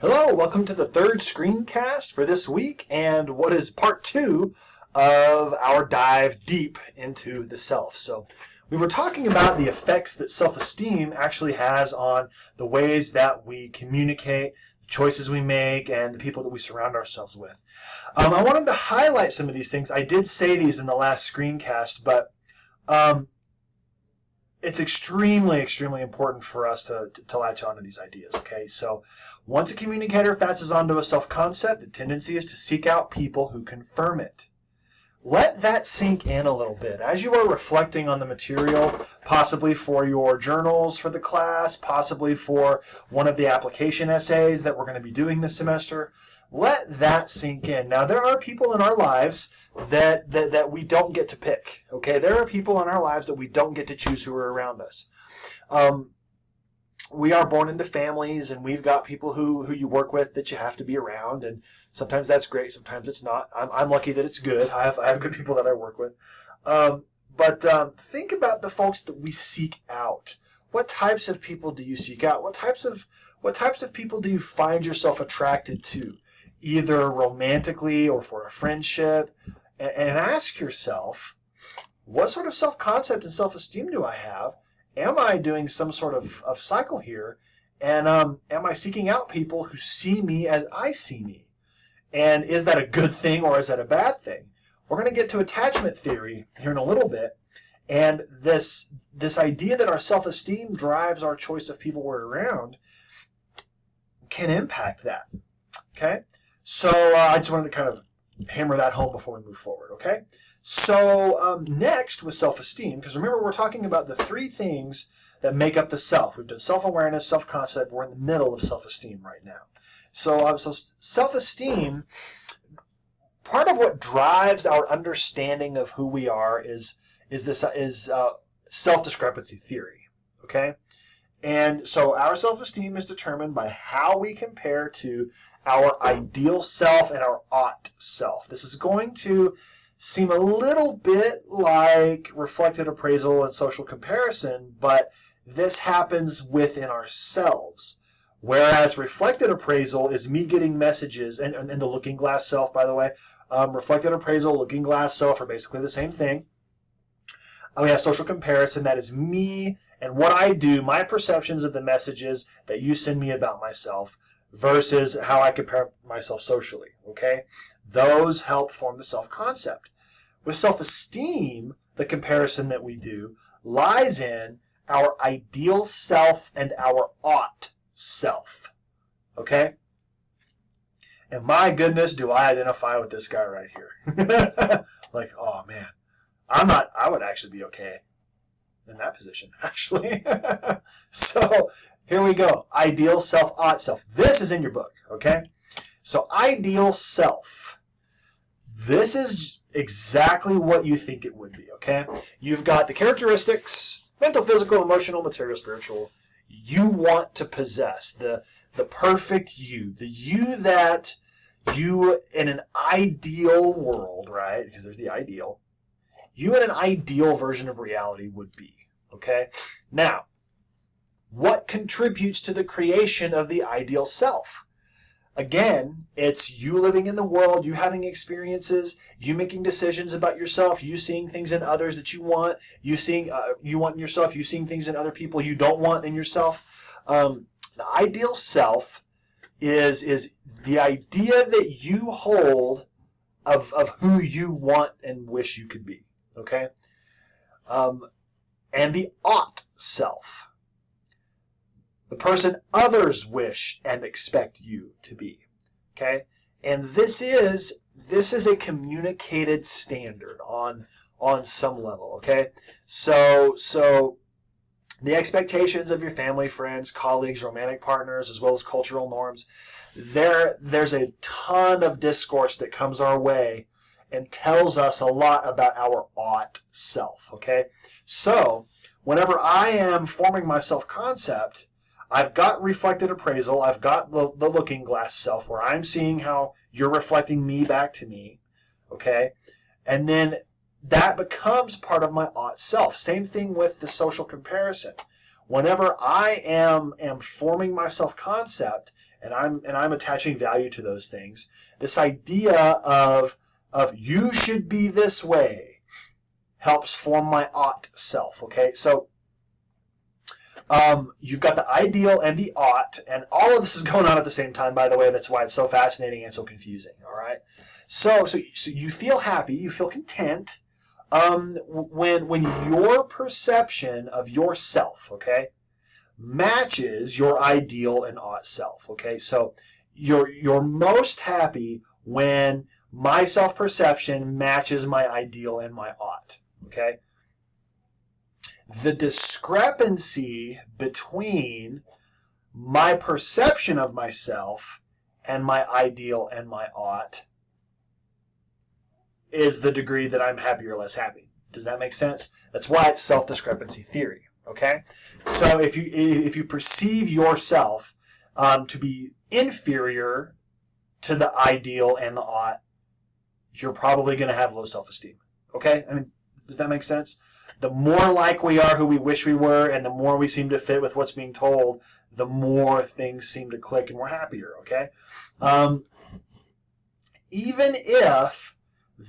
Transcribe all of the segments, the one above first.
Hello, welcome to the third screencast for this week and what is part two of our dive deep into the self. So we were talking about the effects that self-esteem actually has on the ways that we communicate, the choices we make, and the people that we surround ourselves with. I wanted to highlight some of these things. I did say these in the last screencast, but it's extremely important for us to latch onto these ideas, okay? So once a communicator fastens onto a self-concept, the tendency is to seek out people who confirm it. Let that sink in a little bit. As you are reflecting on the material, possibly for your journals for the class, possibly for one of the application essays that we're going to be doing this semester, let that sink in. Now, there are people in our lives that we don't get to pick, okay? There are people in our lives that we don't get to choose who are around us. We are born into families, and we've got people who you work with that you have to be around, and sometimes that's great, sometimes it's not. I'm lucky that it's good. I have good people that I work with. But think about the folks that we seek out. What types of people do you seek out? What types of people do you find yourself attracted to, either romantically or for a friendship? And ask yourself, what sort of self-concept and self-esteem do I have? Am I doing some sort of cycle here? And am I seeking out people who see me as I see me? And is that a good thing or is that a bad thing? We're going to get to attachment theory here in a little bit. And this idea that our self-esteem drives our choice of people we're around can impact that. Okay? So I just wanted to kind of hammer that home before we move forward, okay? So next with self-esteem, because remember we're talking about the three things that make up the self. We've done self-awareness, self-concept. We're in the middle of self-esteem right now. So self-esteem, part of what drives our understanding of who we are is self-discrepancy theory, okay? And so our self-esteem is determined by how we compare to our ideal self and our ought self. This is going to seem a little bit like reflected appraisal and social comparison, but this happens within ourselves. Whereas reflected appraisal is me getting messages, and the looking glass self, by the way, reflected appraisal, looking glass self are basically the same thing. We have social comparison, that is me and what I do, my perceptions of the messages that you send me about myself, versus how I compare myself socially, okay? Those help form the self-concept. With self-esteem, the comparison that we do lies in our ideal self and our ought self, okay? And my goodness, do I identify with this guy right here. Like, oh man, I would actually be okay in that position, actually. So here we go. Ideal self, ought self. This is in your book, okay? So ideal self. This is exactly what you think it would be, okay? You've got the characteristics, mental, physical, emotional, material, spiritual, you want to possess. The perfect you. The you that you, in an ideal world, right? Because there's the ideal. You in an ideal version of reality would be, okay? Now, what contributes to the creation of the ideal self? Again, it's you living in the world, you having experiences, you making decisions about yourself, you seeing things in others that you want, you want in yourself, you seeing things in other people you don't want in yourself. The ideal self is the idea that you hold of who you want and wish you could be, okay? And the ought self. The person others wish and expect you to be, okay? And this is a communicated standard on some level, okay? So the expectations of your family, friends, colleagues, romantic partners, as well as cultural norms, there's a ton of discourse that comes our way and tells us a lot about our ought self, okay? So whenever I am forming my self-concept, I've got reflected appraisal. I've got the looking glass self where I'm seeing how you're reflecting me back to me, okay? And then that becomes part of my ought self. Same thing with the social comparison. Whenever I am forming my self-concept and I'm attaching value to those things. This idea of you should be this way helps form my ought self. Okay, so you've got the ideal and the ought, and all of this is going on at the same time, by the way. That's why it's so fascinating and so confusing. All right, so you feel happy, you feel content when your perception of yourself, okay, matches your ideal and ought self. Okay, so you're most happy when my self-perception matches my ideal and my ought. Okay, the discrepancy between my perception of myself and my ideal and my ought is the degree that I'm happy or less happy. Does that make sense? That's why it's self-discrepancy theory. Okay, so if you perceive yourself to be inferior to the ideal and the ought, you're probably going to have low self-esteem. Okay, I mean, does that make sense? The more like we are who we wish we were, and the more we seem to fit with what's being told, the more things seem to click and we're happier. Okay, even if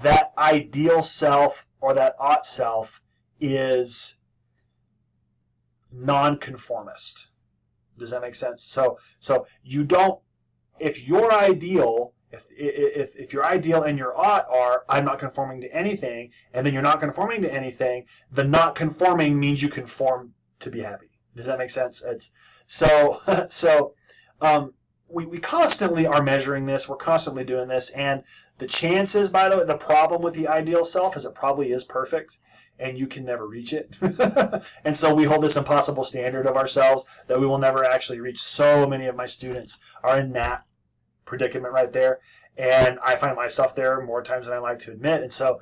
that ideal self or that ought self is nonconformist. Does that make sense? So you don't, if your ideal, if your ideal and your ought are, I'm not conforming to anything, and then you're not conforming to anything, the not conforming means you conform to be happy. Does that make sense? It's we constantly are measuring this. We're constantly doing this, and the chances, by the way, the problem with the ideal self is it probably is perfect, and you can never reach it. And so we hold this impossible standard of ourselves that we will never actually reach. So many of my students are in that predicament right there, and I find myself there more times than I like to admit. And so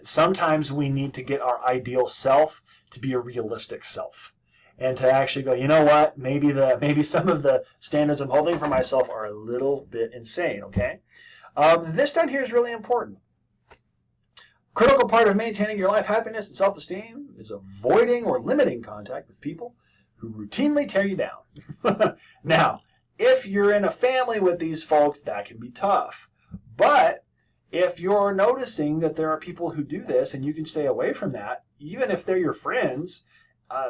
sometimes we need to get our ideal self to be a realistic self, and to actually go, you know what, maybe some of the standards I'm holding for myself are a little bit insane. Okay, this down here is really important. Critical part of maintaining your life happiness and self-esteem is avoiding or limiting contact with people who routinely tear you down. Now, if you're in a family with these folks, that can be tough. But if you're noticing that there are people who do this and you can stay away from that, even if they're your friends,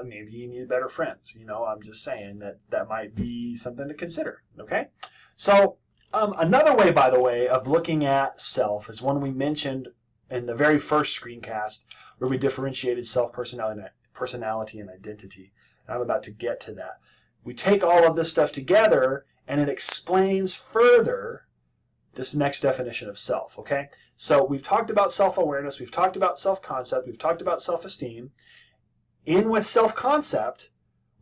maybe you need better friends. You know, I'm just saying that might be something to consider. Okay? So another way, by the way, of looking at self is one we mentioned in the very first screencast, where we differentiated personality and identity. And I'm about to get to that. We take all of this stuff together, and it explains further this next definition of self. Okay? So we've talked about self-awareness, we've talked about self-concept, we've talked about self-esteem. In with self-concept,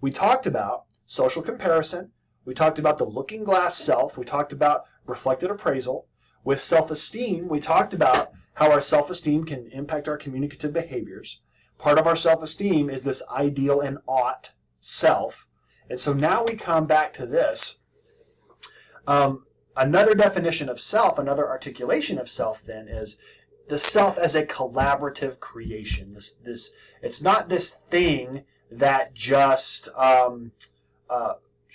we talked about social comparison, we talked about the looking glass self, we talked about reflected appraisal. With self-esteem, we talked about how our self-esteem can impact our communicative behaviors. Part of our self-esteem is this ideal and ought self. And so now we come back to this. Another definition of self, another articulation of self then is the self as a collaborative creation. It's not this thing that just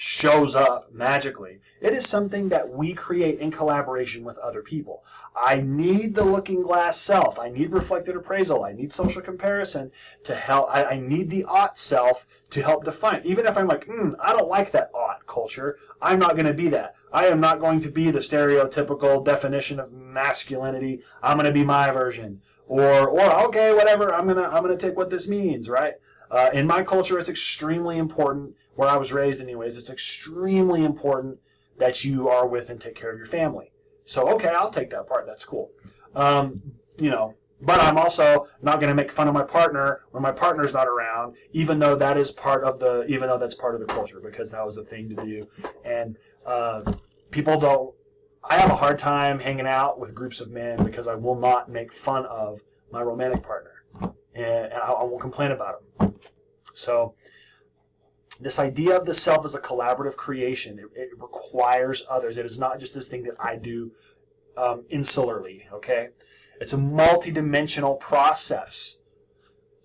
shows up magically. It is something that we create in collaboration with other people. I need the looking glass self. I need reflected appraisal. I need social comparison to help. I need the ought self to help define. Even if I'm like, I don't like that ought culture, I'm not going to be that. I am not going to be the stereotypical definition of masculinity. I'm going to be my version. Or okay, whatever. I'm gonna take what this means, right? In my culture, it's extremely important, where I was raised anyways, it's extremely important that you are with and take care of your family. So, okay, I'll take that part. That's cool. But I'm also not going to make fun of my partner when my partner's not around, even though that's part of the culture, because that was a thing to do. And I have a hard time hanging out with groups of men because I will not make fun of my romantic partner. And I won't complain about them. So this idea of the self as a collaborative creation, it requires others. It is not just this thing that I do insularly, okay? It's a multidimensional process.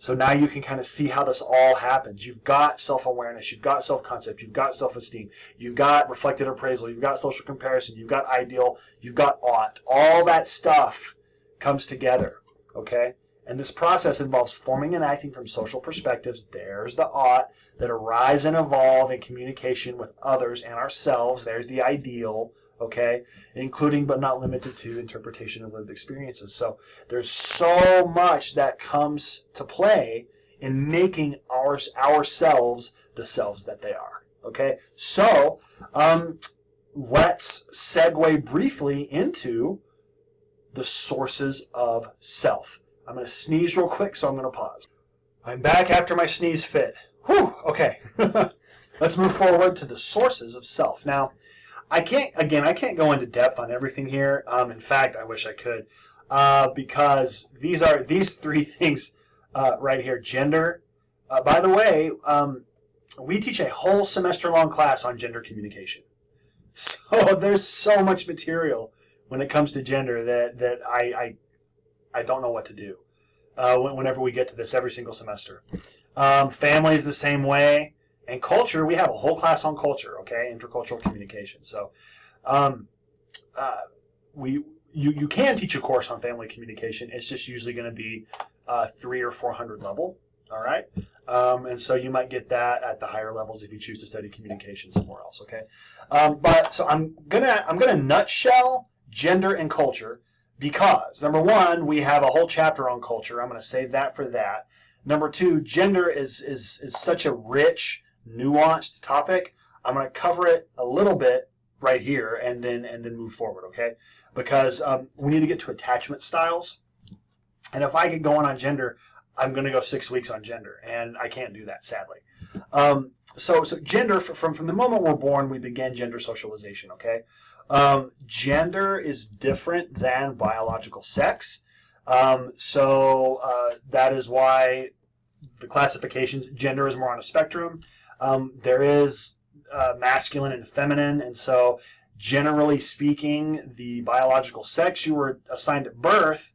So now you can kind of see how this all happens. You've got self-awareness, you've got self-concept, you've got self-esteem, you've got reflected appraisal, you've got social comparison, you've got ideal, you've got ought. All that stuff comes together, okay? And this process involves forming and acting from social perspectives. There's the ought that arise and evolve in communication with others and ourselves. There's the ideal, okay, including but not limited to interpretation of lived experiences. So there's so much that comes to play in making ourselves the selves that they are, okay? So let's segue briefly into the sources of self. I'm going to sneeze real quick, so I'm going to pause. I'm back after my sneeze fit. Whew, okay. Let's move forward to the sources of self. Now, I can't go into depth on everything here. In fact, I wish I could, because these three things right here. Gender. By the way, we teach a whole semester-long class on gender communication. So there's so much material when it comes to gender that I don't know what to do whenever we get to this every single semester. Family is the same way. And culture, we have a whole class on culture, okay, intercultural communication. So you can teach a course on family communication. It's just usually going to be 300 or 400 level, all right? And so you might get that at the higher levels if you choose to study communication somewhere else, okay? But so I'm gonna nutshell gender and culture because, number one, we have a whole chapter on culture. I'm going to save that for that. Number two, gender is such a rich, nuanced topic. I'm going to cover it a little bit right here and then move forward, okay? Because we need to get to attachment styles. And if I get going on gender, I'm going to go 6 weeks on gender, and I can't do that, sadly. So gender, from the moment we're born, we begin gender socialization, okay? Gender is different than biological sex. That is why the classifications, gender is more on a spectrum. There is masculine and feminine, and so generally speaking, the biological sex you were assigned at birth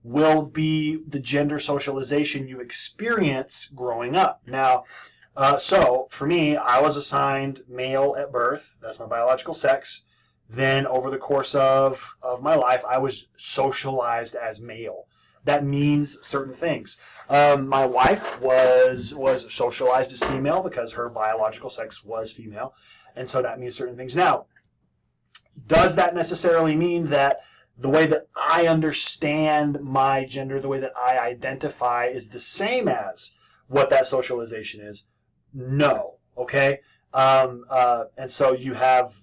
will be the gender socialization you experience growing up. Now, so for me, I was assigned male at birth. That's my biological sex. Then over the course of my life, I was socialized as male. That means certain things. My wife was socialized as female because her biological sex was female, and so that means certain things. Now, does that necessarily mean that the way that I understand my gender, the way that I identify, is the same as what that socialization is? No. Okay. And so you have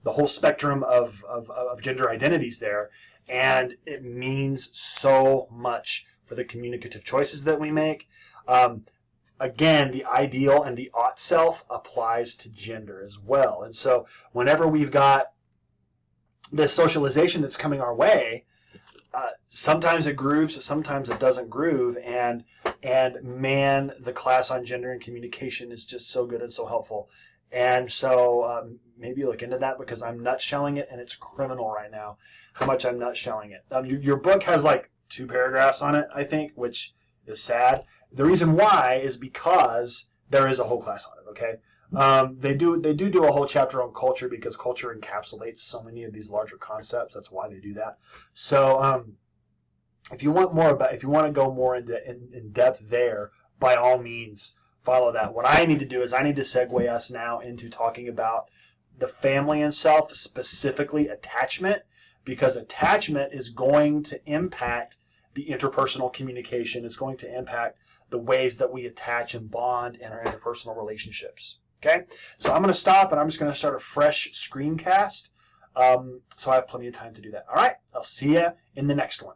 the whole spectrum of gender identities there, and it means so much for the communicative choices that we make. Again, the ideal and the ought self applies to gender as well. And so whenever we've got this socialization that's coming our way, sometimes it grooves, sometimes it doesn't groove, and man, the class on gender and communication is just so good and so helpful. And so maybe look into that, because I'm nutshelling it, and it's criminal right now how much I'm nutshelling it. Your book has like 2 paragraphs on it, I think, which is sad. The reason why is because there is a whole class on it, okay? They do a whole chapter on culture because culture encapsulates so many of these larger concepts. That's why they do that. So if you want to go more in depth there, by all means, follow that. What I need to do is I need to segue us now into talking about the family and self, specifically attachment, because attachment is going to impact the interpersonal communication. It's going to impact the ways that we attach and bond in our interpersonal relationships. Okay, so I'm going to stop, and I'm just going to start a fresh screencast, so I have plenty of time to do that. All right, I'll see you in the next one.